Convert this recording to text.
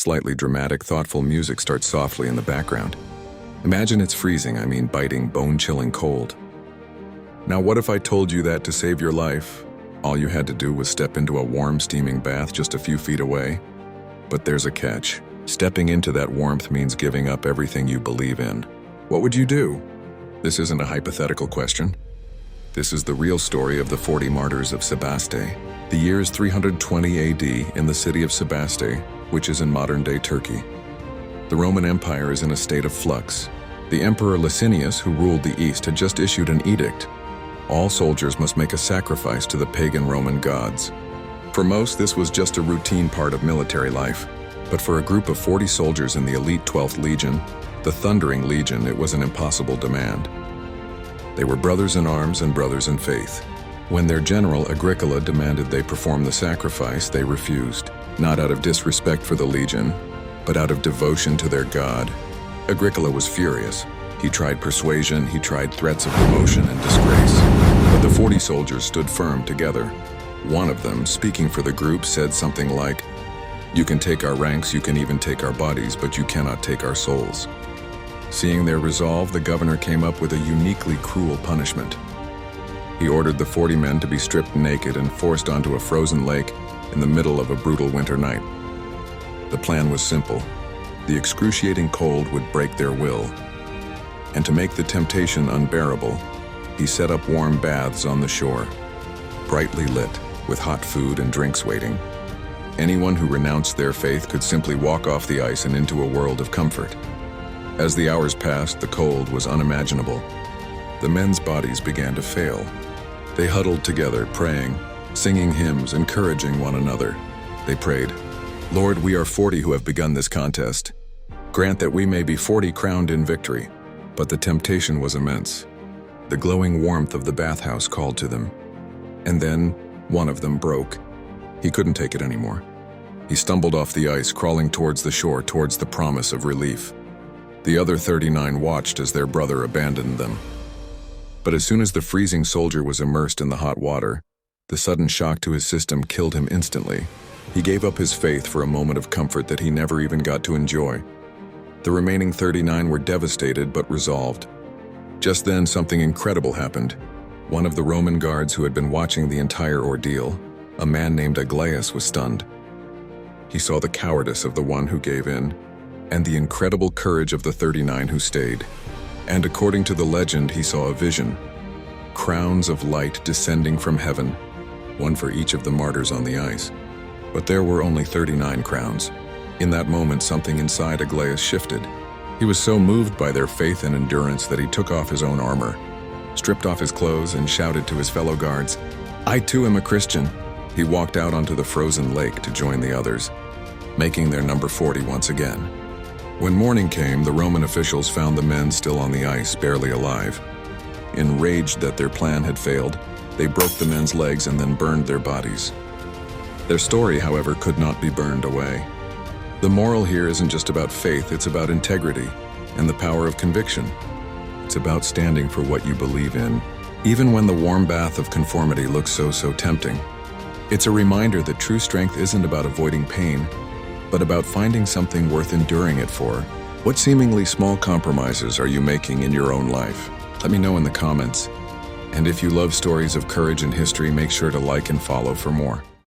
Slightly dramatic, thoughtful music starts softly in the background. Imagine it's freezing, biting, bone-chilling cold. Now what if I told you that to save your life, all you had to do was step into a warm, steaming bath just a few feet away? But there's a catch. Stepping into that warmth means giving up everything you believe in. What would you do? This isn't a hypothetical question. This is the real story of the 40 martyrs of Sebaste. The year is 320 AD in the city of Sebaste, which is in modern-day Turkey. The Roman Empire is in a state of flux. The Emperor Licinius, who ruled the East, had just issued an edict. All soldiers must make a sacrifice to the pagan Roman gods. For most, this was just a routine part of military life. But for a group of 40 soldiers in the elite 12th Legion, the Thundering Legion, it was an impossible demand. They were brothers in arms and brothers in faith. When their general, Agricola, demanded they perform the sacrifice, they refused, not out of disrespect for the Legion, but out of devotion to their god. Agricola was furious. He tried persuasion, he tried threats of demotion and disgrace. But the 40 soldiers stood firm together. One of them, speaking for the group, said something like, "You can take our ranks, you can even take our bodies, but you cannot take our souls." Seeing their resolve, the governor came up with a uniquely cruel punishment. He ordered the 40 men to be stripped naked and forced onto a frozen lake in the middle of a brutal winter night. The plan was simple. The excruciating cold would break their will. And to make the temptation unbearable, he set up warm baths on the shore, brightly lit, with hot food and drinks waiting. Anyone who renounced their faith could simply walk off the ice and into a world of comfort. As the hours passed, the cold was unimaginable. The men's bodies began to fail. They huddled together, praying, singing hymns, encouraging one another. They prayed, "Lord, we are 40 who have begun this contest. Grant that we may be 40 crowned in victory." But the temptation was immense. The glowing warmth of the bathhouse called to them. And then, one of them broke. He couldn't take it anymore. He stumbled off the ice, crawling towards the shore, towards the promise of relief. The other 39 watched as their brother abandoned them. But as soon as the freezing soldier was immersed in the hot water, the sudden shock to his system killed him instantly. He gave up his faith for a moment of comfort that he never even got to enjoy. The remaining 39 were devastated but resolved. Just then, something incredible happened. One of the Roman guards who had been watching the entire ordeal, a man named Aglaeus, was stunned. He saw the cowardice of the one who gave in, and the incredible courage of the 39 who stayed. And according to the legend, he saw a vision. Crowns of light descending from heaven, one for each of the martyrs on the ice. But there were only 39 crowns. In that moment, something inside Aglaeus shifted. He was so moved by their faith and endurance that he took off his own armor, stripped off his clothes, and shouted to his fellow guards, "I too am a Christian." He walked out onto the frozen lake to join the others, making their number 40 once again. When morning came, the Roman officials found the men still on the ice, barely alive. Enraged that their plan had failed, they broke the men's legs and then burned their bodies. Their story, however, could not be burned away. The moral here isn't just about faith, it's about integrity and the power of conviction. It's about standing for what you believe in, even when the warm bath of conformity looks so tempting. It's a reminder that true strength isn't about avoiding pain, but about finding something worth enduring it for. What seemingly small compromises are you making in your own life? Let me know in the comments. And if you love stories of courage and history, make sure to like and follow for more.